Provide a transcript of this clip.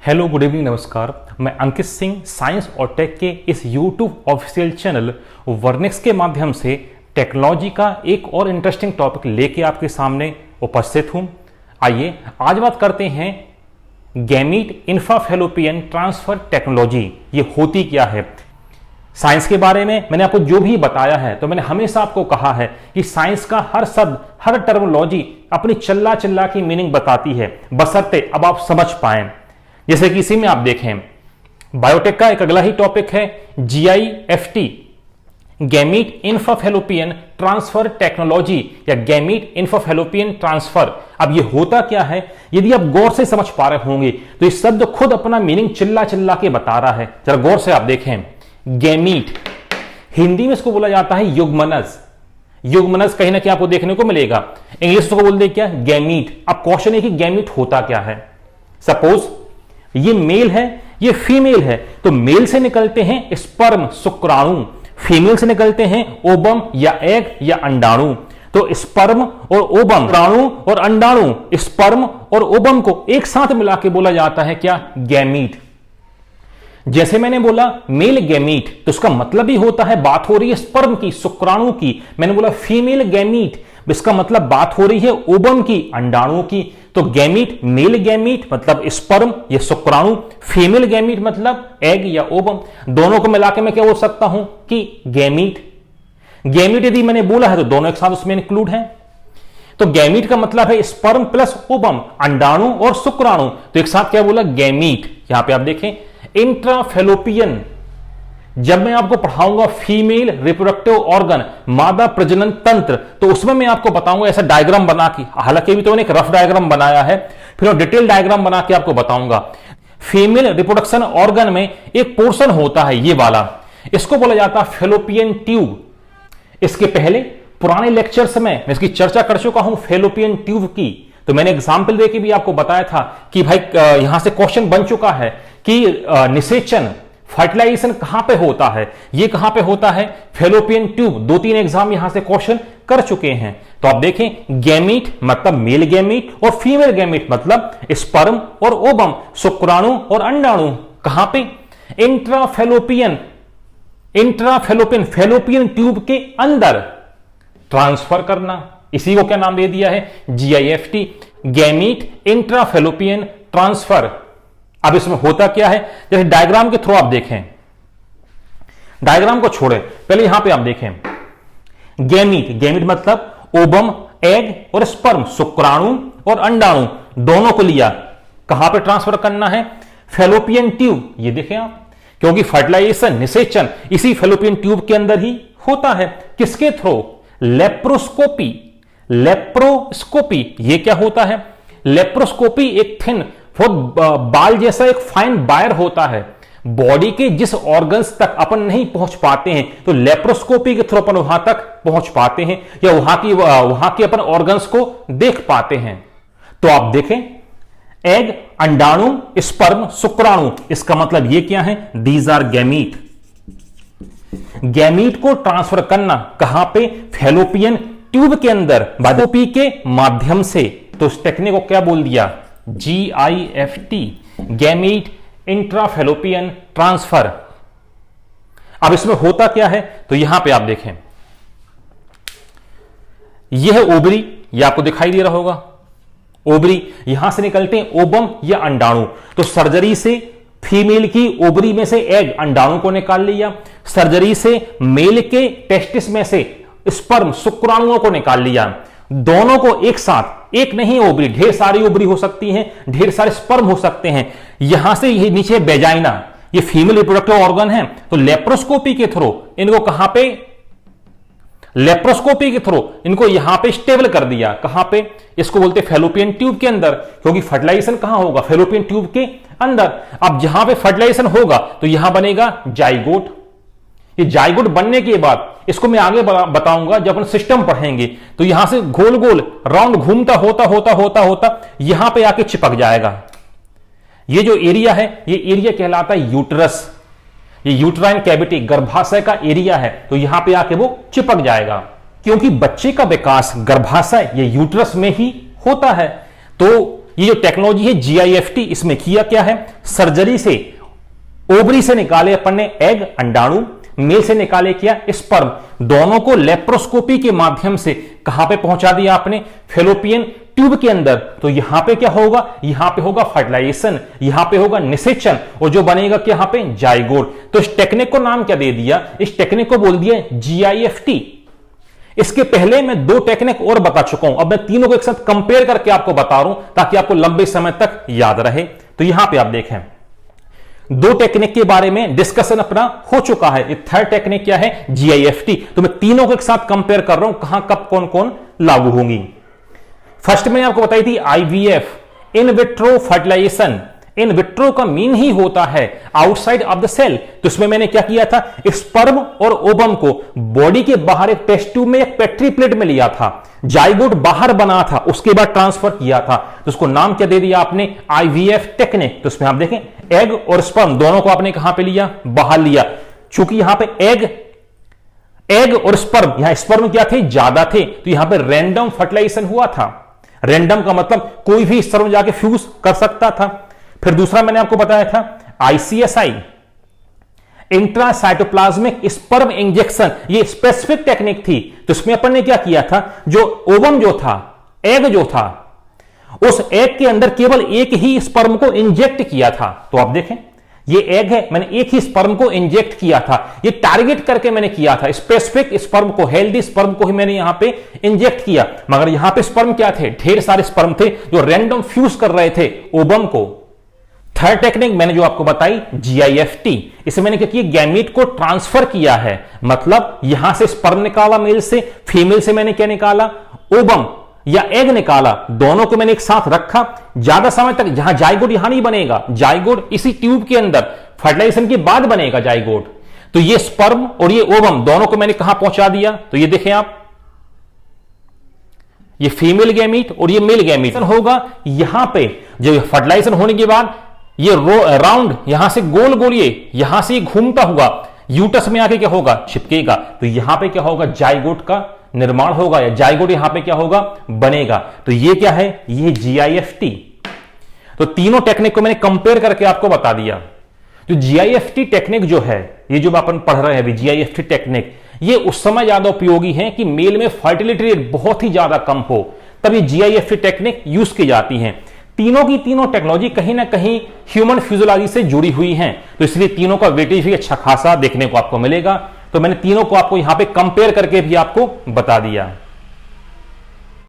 Hello, good evening, नमस्कार। मैं Ankit Singh science और टेक के इस यूट्यूब ऑफिशियल चैनल वर्नेक्स के माध्यम से टेक्नोलॉजी का एक और इंटरेस्टिंग टॉपिक लेके आपके सामने उपस्थित हूं। आइए आज बात करते हैं गैमीट इंफ्राफैलोपियन ट्रांसफर टेक्नोलॉजी। ये होती क्या है? साइंस के बारे में मैंने आपको जो भी बताया है, तो मैंने हमेशा आपको कहा है कि साइंस का हर शब्द, हर टर्मिनोलॉजी अपनी चिल्ला चिल्ला की मीनिंग बताती है, बशर्ते अब आप समझ पाएं। जैसे कि इसी में आप देखें, बायोटेक का एक अगला ही टॉपिक है GIFT, गैमीट इंफ्राफैलोपियन ट्रांसफर टेक्नोलॉजी या गैमीट इंफ्राफैलोपियन ट्रांसफर। अब ये होता क्या है, यदि आप गौर से समझ पा रहे होंगे तो इस शब्द खुद अपना मीनिंग चिल्ला चिल्ला के बता रहा है। जरा गौर से आप देखें, गैमीट हिंदी में इसको बोला जाता है युग्मनज। युग्मनज कहीं ना कहीं आपको देखने को मिलेगा। इंग्लिश को बोल दे क्या, गैमीट। अब क्वेश्चन है कि गैमीट होता क्या है। सपोज ये मेल है, ये फीमेल है, तो मेल से निकलते हैं स्पर्म शुक्राणु, फीमेल से निकलते हैं ओबम या एग या अंडाणु। तो स्पर्म और ओबम, शुक्राणु और अंडाणु, स्पर्म और ओबम को एक साथ मिला के बोला जाता है क्या, गैमीट। जैसे मैंने बोला मेल गैमीट, तो उसका मतलब ही होता है बात हो रही है स्पर्म की, शुक्राणु की। मैंने बोला फीमेल गैमीट, इसका मतलब बात हो रही है ओबम की, अंडाणु की। तो गैमीट, मेल गैमीट मतलब स्पर्म या शुक्राणु, फीमेल गैमीट मतलब एग या ओबम। दोनों को मिला के मैं क्या बोल सकता हूं कि गैमीट। गैमीट यदि मैंने बोला है तो दोनों एक साथ उसमें इंक्लूड है। तो गैमीट का मतलब है स्पर्म प्लस ओबम, अंडाणु और शुक्राणु, तो एक साथ क्या बोला, गैमीट। यहां पे आप देखें इंट्राफैलोपियन, जब मैं आपको पढ़ाऊंगा फीमेल रिप्रोडक्टिव ऑर्गन, मादा प्रजनन तंत्र, तो उसमें मैं आपको बताऊंगा ऐसा डायग्राम बना के। हालांकि अभी तो मैंने एक रफ डायग्राम बनाया है, फिर डिटेल डायग्राम बना के आपको बताऊंगा। फीमेल रिप्रोडक्शन ऑर्गन में एक पोर्शन होता है ये वाला, इसको बोला जाता है फैलोपियन ट्यूब। इसके पहले पुराने लेक्चर्स में मैं इसकी चर्चा कर चुका हूं फैलोपियन ट्यूब की। तो मैंने एग्जाम्पल देके भी आपको बताया था कि भाई यहां से क्वेश्चन बन चुका है कि निषेचन, फर्टिलाइजेशन कहां पे होता है, ये कहां पे होता है, फैलोपियन ट्यूब। 2-3 एग्जाम यहां से क्वेश्चन कर चुके हैं। तो आप देखें गैमीट मतलब मेल गैमीट और फीमेल गैमीट मतलब स्पर्म और ओबम, शुक्राणु और अंडाणु। कहां पे, इंट्राफैलोपियन, इंट्राफैलोपियन फैलोपियन ट्यूब के अंदर ट्रांसफर करना। इसी को क्या नाम दे दिया है, GIFT, गैमीट इंट्राफैलोपियन ट्रांसफर। अब इसमें होता क्या है, जैसे डायग्राम के थ्रू आप देखें, डायग्राम को छोड़े, पहले यहां पे आप देखें गैमीट, गैमीट मतलब ओबम, एग और स्पर्म, शुक्राणु और अंडाणु, दोनों को लिया, कहां पे ट्रांसफर करना है, फैलोपियन ट्यूब। ये देखें आप, क्योंकि फर्टिलाइजेशन, निषेचन इसी फैलोपियन ट्यूब के अंदर ही होता है। किसके थ्रू, लेप्रोस्कोपी। लेप्रोस्कोपी ये क्या होता है, लेप्रोस्कोपी एक थिन, बहुत बाल जैसा एक फाइन वायर होता है, बॉडी के जिस ऑर्गन्स तक अपन नहीं पहुंच पाते हैं, तो लेप्रोस्कोपी के थ्रू अपन वहां तक पहुंच पाते हैं या वहां के अपन ऑर्गन्स को देख पाते हैं। तो आप देखें एग, अंडाणु, स्पर्म, शुक्राणु, इसका मतलब ये क्या है, दीज आर गैमीट। गैमीट को ट्रांसफर करना कहां पे, फैलोपियन ट्यूब के अंदर, फैलोपी के माध्यम से। तो उस टेक्निक को क्या बोल दिया, GIFT, गैमीट इंट्राफैलोपियन ट्रांसफर। अब इसमें होता क्या है, तो यहां पे आप देखें, यह है ओवरी, यह आपको दिखाई दे रहा होगा, ओवरी, यहां से निकलते हैं ओबम या अंडाणु। तो सर्जरी से फीमेल की ओवरी में से एग, अंडाणु को निकाल लिया, सर्जरी से मेल के टेस्टिस में से स्पर्म, शुक्राणुओं को निकाल लिया। दोनों को एक साथ, एक नहीं ओवरी, ढेर सारी ओवरी हो सकती हैं, ढेर सारे स्पर्म हो सकते हैं। यहां से ये नीचे वेजाइना, ये फीमेल रिप्रोडक्टिव ऑर्गन है, तो लेप्रोस्कोपी के थ्रू इनको कहां पे, लेप्रोस्कोपी के थ्रू इनको यहां पे स्टेबल कर दिया। कहां पे, इसको बोलते फैलोपियन ट्यूब के अंदर, क्योंकि फर्टिलाइजेशन कहां होगा, फैलोपियन ट्यूब के अंदर। अब जहां पे फर्टिलाइजेशन होगा तो यहां बनेगा जाइगोट। ये जाइगोट बनने के बाद, इसको मैं आगे बताऊंगा जब अपन सिस्टम पढ़ेंगे, तो यहां से गोल गोल राउंड घूमता होता होता होता होता यहां पे आके चिपक जाएगा। ये जो एरिया है, ये एरिया कहलाता है यूट्रस। ये यूट्राइन कैविटी, गर्भाशय का एरिया है, तो यहां पे आके वो चिपक जाएगा। क्योंकि बच्चे का विकास गर्भाशय, ये यूट्रस में ही होता है, तो ये जो टेक्नोलॉजी है GIFT, इसमें किया क्या है, सर्जरी से ओवरी से निकाले अपन ने एग अंडाणु, मेल से निकाले क्या स्पर्म, दोनों को लेप्रोस्कोपी के माध्यम से कहां पे पहुंचा दिया आपने, फेलोपियन ट्यूब के अंदर। तो यहां पे क्या होगा, यहां पे होगा फर्टिलाइजेशन, यहां पे होगा निषेचन, और जो बनेगा क्या यहां पे जाइगोट। तो इस टेक्निक को नाम क्या दे दिया, इस टेक्निक को बोल दिया GIFT। इसके पहले मैं 2 टेक्निक और बता चुका हूं, अब मैं तीनों को एक साथ कंपेयर करके आपको बता रहा हूं ताकि आपको लंबे समय तक याद रहे। तो यहां पे आप देखें 2 टेक्निक के बारे में डिस्कशन अपना हो चुका है। थर्ड टेक्निक क्या है, GIFT। तो मैं तीनों को एक साथ कंपेयर कर रहा हूं, कहां कब कौन कौन लागू होंगी। फर्स्ट मैंने आपको बताई थी IVF, in vitro fertilisation. In vitro का मीन ही होता है आउटसाइड ऑफ द सेल। तो इसमें मैंने क्या किया था, स्पर्म और ओवम को बॉडी के बाहर एक टेस्ट ट्यूब में, एक पेट्री प्लेट में लिया था, जाइगोट बाहर बना था, उसके बाद ट्रांसफर किया था। तो उसको नाम क्या दे दिया आपने, IVF टेक्निक। तो इसमें आप देखें एग और स्पर्म दोनों को आपने कहां पे लिया, बाहर लिया। चूंकि यहां पे एग और स्पर्म, यहां स्पर्म क्या थे, ज्यादा थे, तो यहां पे रैंडम फर्टिलाइजेशन हुआ था। रैंडम का मतलब कोई भी स्पर्म जाके फ्यूज कर सकता था। फिर दूसरा मैंने आपको बताया था ICSI, इंट्रासाइटोप्लाज्मिक स्पर्म इंजेक्शन, ये स्पेसिफिक टेक्निक थी। तो इसमें अपन ने क्या किया था, जो ओवम जो था, एग जो था, उस एग के अंदर केवल एक ही स्पर्म को इंजेक्ट किया था। तो आप देखें ये एग है, मैंने एक ही स्पर्म को इंजेक्ट किया था, ये टारगेट करके मैंने किया था, स्पेसिफिक स्पर्म को, हेल्दी स्पर्म को ही मैंने यहां पे इंजेक्ट किया। मगर यहां पे स्पर्म क्या थे, ढेर सारे स्पर्म थे जो रैंडम फ्यूज कर रहे थे ओवम को। थर्ड टेक्निक मैंने जो आपको बताई GIFT, इसे मैंने क्या किया, गैमीट को ट्रांसफर किया है। मतलब यहां से स्पर्म निकाला मेल से, फीमेल से मैंने क्या निकाला, ओवम या एग निकाला, दोनों को मैंने एक साथ रखा। ज्यादा समय तक जहां जाइगोट यहां नहीं बनेगा, जाइगोट इसी ट्यूब के अंदर फर्टिलाइजेशन के बाद बनेगा जाइगोट। तो ये स्पर्म और ये ओवम दोनों को मैंने कहां पहुंचा दिया, तो ये देखें आप, ये फीमेल गैमीट और ये मेल गैमीट होगा। यहां पे जब फर्टिलाइजेशन होने के बाद ये राउंड यहां से गोल गोल, ये यहां से घूमता हुआ यूटस में आके क्या होगा, चिपकेगा। तो यहां पे क्या होगा, जाइगोट का निर्माण होगा, या जाइगोट यहां पे क्या होगा, बनेगा। तो ये क्या है, ये GIFT। तो तीनों टेक्निक को मैंने कंपेयर करके आपको बता दिया। जो GIFT टेक्निक जो है, ये जो अपन पढ़ रहे हैं अभी, GIFT टेक्निक, ये उस समय ज्यादा उपयोगी है कि मेल में फर्टिलिटी रेट बहुत ही ज्यादा कम हो, तब ये GIFT टेक्निक यूज की जाती है। तीनों की तीनों टेक्नोलॉजी कहीं ना कहीं ह्यूमन फिजियोलॉजी से जुड़ी हुई हैं, तो इसलिए तीनों का वेटेज भी अच्छा खासा देखने को आपको मिलेगा। तो मैंने तीनों को आपको यहां पे कंपेयर करके भी आपको बता दिया।